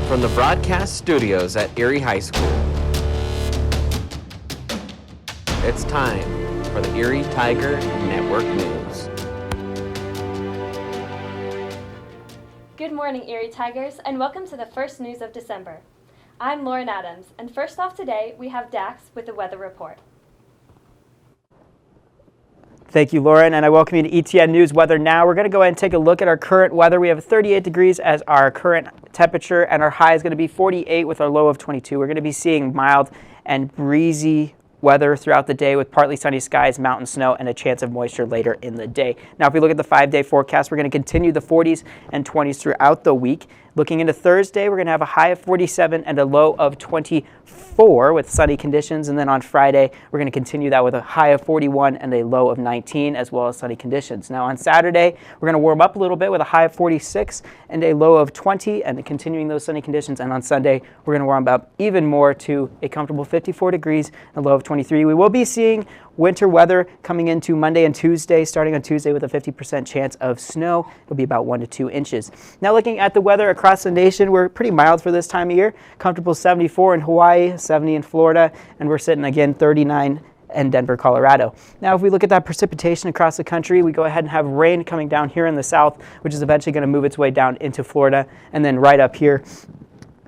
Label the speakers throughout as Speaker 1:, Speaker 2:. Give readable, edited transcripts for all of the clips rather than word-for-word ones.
Speaker 1: From the broadcast studios at Erie High School, it's time for the Erie Tiger Network News.
Speaker 2: Good morning, Erie Tigers, and welcome to the first news of December. I'm Lauren Adams, and first off today, we have Dax with the weather report.
Speaker 3: Thank you, Lauren, and I welcome you to ETN News Weather Now. We're going to go ahead and take a look at our current weather. We have 38 degrees as our current temperature, and our high is going to be 48 with our low of 22. We're going to be seeing mild and breezy weather throughout the day with partly sunny skies, mountain snow, and a chance of moisture later in the day. Now, if we look at the 5-day forecast, we're going to continue the 40s and 20s throughout the week. Looking into Thursday, we're going to have a high of 47 and a low of 24 with sunny conditions. And then on Friday, we're going to continue that with a high of 41 and a low of 19 as well as sunny conditions. Now on Saturday, we're going to warm up a little bit with a high of 46 and a low of 20 and continuing those sunny conditions. And on Sunday, we're going to warm up even more to a comfortable 54 degrees and a low of 23. We will be seeing winter weather coming into Monday and Tuesday, starting on Tuesday with a 50% chance of snow. It'll be about 1 to 2 inches. Now looking at the weather across the nation, we're pretty mild for this time of year. Comfortable 74 in Hawaii, 70 in Florida, and we're sitting again 39 in Denver, Colorado. Now if we look at that precipitation across the country, we go ahead and have rain coming down here in the south, which is eventually going to move its way down into Florida, and then right up here,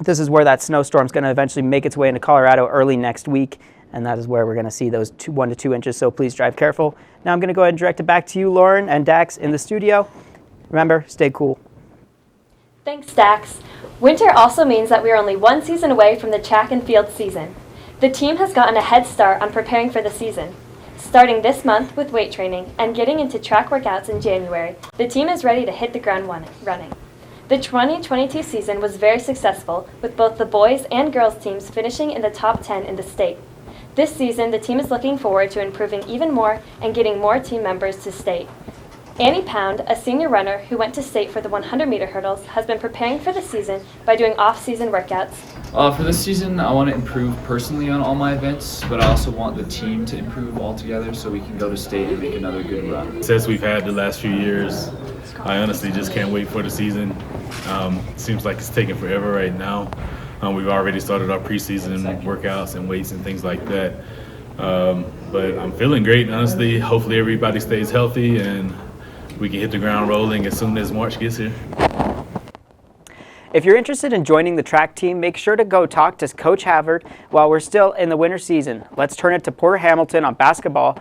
Speaker 3: this is where that snowstorm is going to eventually make its way into Colorado early next week. And that is where we're going to see those 1 to 2 inches, so please drive careful. Now I'm going to go ahead and direct it back to you, Lauren and Dax, in the studio. Remember, stay cool.
Speaker 2: Thanks, Dax. Winter also means that we are only one season away from the track and field season. The team has gotten a head start on preparing for the season. Starting this month with weight training and getting into track workouts in January, the team is ready to hit the ground running. The 2022 season was very successful, with both the boys and girls teams finishing in the top 10 in the state. This season, the team is looking forward to improving even more and getting more team members to state. Annie Pound, a senior runner who went to state for the 100-meter hurdles, has been preparing for the season by doing off-season workouts.
Speaker 4: For this season, I want to improve personally on all my events, but I also want the team to improve altogether so we can go to state and make another good run.
Speaker 5: Since we've had the last few years, I honestly just can't wait for the season. Seems like it's taking forever right now. We've already started our preseason workouts and weights and things like that. But I'm feeling great, honestly. Hopefully everybody stays healthy and we can hit the ground rolling as soon as March gets here.
Speaker 3: If you're interested in joining the track team, make sure to go talk to Coach Havard while we're still in the winter season. Let's turn it to Porter Hamilton on basketball.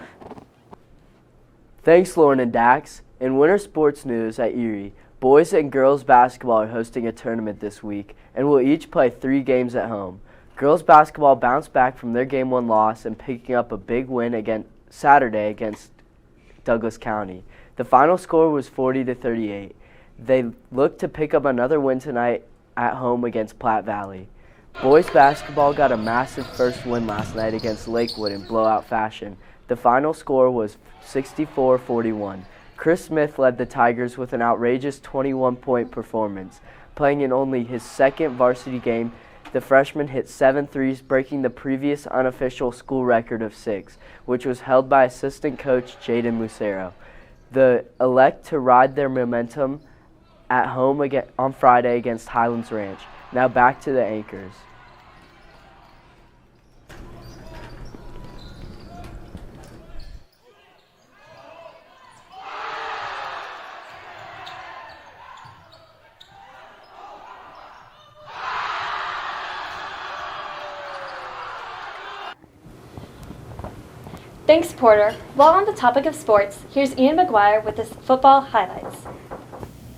Speaker 6: Thanks, Lauren and Dax. In winter sports news at Erie, boys and girls basketball are hosting a tournament this week and will each play 3 games at home. Girls basketball bounced back from their Game 1 loss and picking up a big win Saturday against Douglas County. The final score was 40-38. They look to pick up another win tonight at home against Platte Valley. Boys basketball got a massive first win last night against Lakewood in blowout fashion. The final score was 64-41. Chris Smith led the Tigers with an outrageous 21-point performance. Playing in only his second varsity game, the freshman hit 7 threes, breaking the previous unofficial school record of 6, which was held by assistant coach Jaden Lucero. They elect to ride their momentum at home on Friday against Highlands Ranch. Now back to the anchors.
Speaker 2: Thanks, Porter. While on the topic of sports, here's Ian McGuire with the football highlights.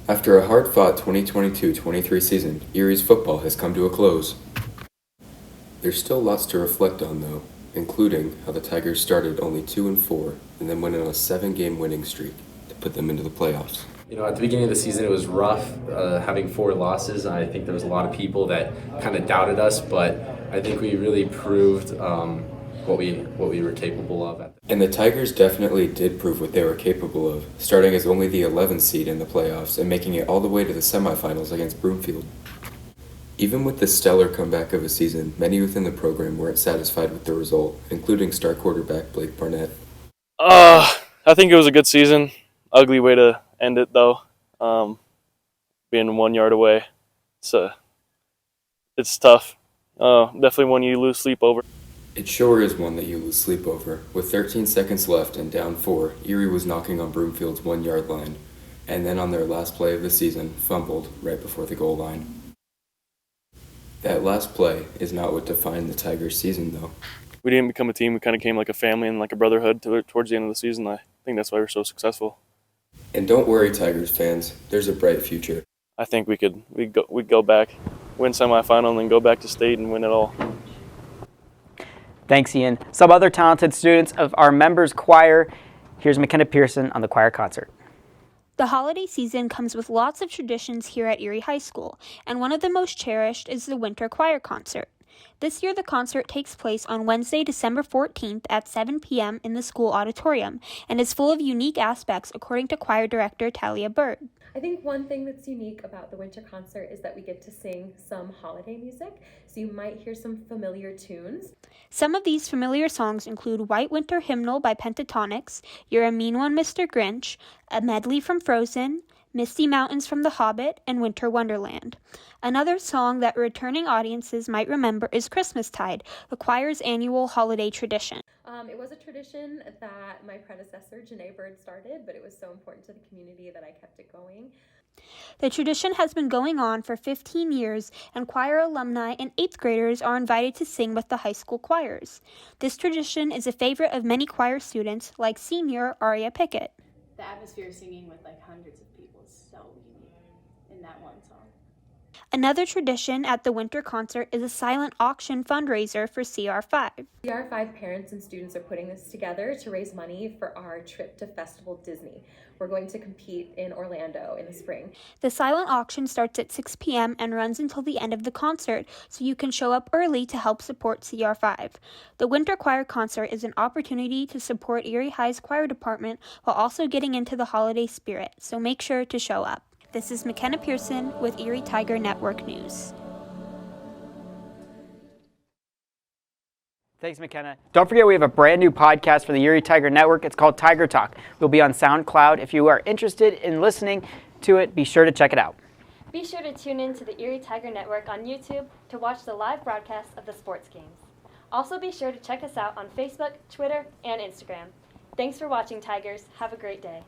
Speaker 7: After a hard-fought 2022-23 season, Erie's football has come to a close. There's still lots to reflect on, though, including how the Tigers started only 2-4 and then went on a 7-game winning streak to put them into the playoffs.
Speaker 8: You know, at the beginning of the season, it was rough having 4 losses. I think there was a lot of people that kind of doubted us, but I think we really proved what we were capable of.
Speaker 7: And the Tigers definitely did prove what they were capable of, starting as only the 11th seed in the playoffs and making it all the way to the semifinals against Broomfield. Even with the stellar comeback of a season, many within the program weren't satisfied with the result, including star quarterback Blake Barnett.
Speaker 9: I think it was a good season. Ugly way to end it, though. Being 1 yard away, it's It's tough. Definitely one you lose sleep over.
Speaker 7: It sure is one that you lose sleep over. With 13 seconds left and down 4, Erie was knocking on Broomfield's 1-yard line, and then on their last play of the season, fumbled right before the goal line. That last play is not what defined the Tigers' season, though.
Speaker 9: We didn't become a team. We kind of came like a family and like a brotherhood towards the end of the season. I think that's why we're so successful.
Speaker 7: And don't worry, Tigers fans, there's a bright future.
Speaker 9: I think we'd go back, win semifinal, and then go back to state and win it all.
Speaker 3: Thanks, Ian. Some other talented students of our members' choir. Here's McKenna Pearson on the choir concert.
Speaker 10: The holiday season comes with lots of traditions here at Erie High School, and one of the most cherished is the Winter Choir Concert. This year, the concert takes place on Wednesday, December 14th at 7 p.m. in the school auditorium and is full of unique aspects, according to choir director Talia Bird.
Speaker 11: I think one thing that's unique about the winter concert is that we get to sing some holiday music, so you might hear some familiar tunes.
Speaker 10: Some of these familiar songs include White Winter Hymnal by Pentatonics, You're a Mean One, Mr. Grinch, a medley from Frozen, Misty Mountains from The Hobbit, and Winter Wonderland. Another song that returning audiences might remember is Christmastide, the choir's annual holiday tradition.
Speaker 11: It was a tradition that my predecessor, Janae Bird, started, but it was so important to the community that I kept it going.
Speaker 10: The tradition has been going on for 15 years, and choir alumni and 8th graders are invited to sing with the high school choirs. This tradition is a favorite of many choir students, like senior Aria Pickett.
Speaker 12: The atmosphere singing with like hundreds of people is so unique in that one song.
Speaker 10: Another tradition at the winter concert is a silent auction fundraiser for CR5.
Speaker 11: CR5 parents and students are putting this together to raise money for our trip to Festival Disney. We're going to compete in Orlando in the spring.
Speaker 10: The silent auction starts at 6 p.m. and runs until the end of the concert, so you can show up early to help support CR5. The Winter Choir Concert is an opportunity to support Erie High's choir department while also getting into the holiday spirit, so make sure to show up. This is McKenna Pearson with Erie Tiger Network News.
Speaker 3: Thanks, McKenna. Don't forget, we have a brand new podcast for the Erie Tiger Network. It's called Tiger Talk. We'll be on SoundCloud. If you are interested in listening to it, be sure to check it out.
Speaker 2: Be sure to tune in to the Erie Tiger Network on YouTube to watch the live broadcast of the sports games. Also, be sure to check us out on Facebook, Twitter, and Instagram. Thanks for watching, Tigers. Have a great day.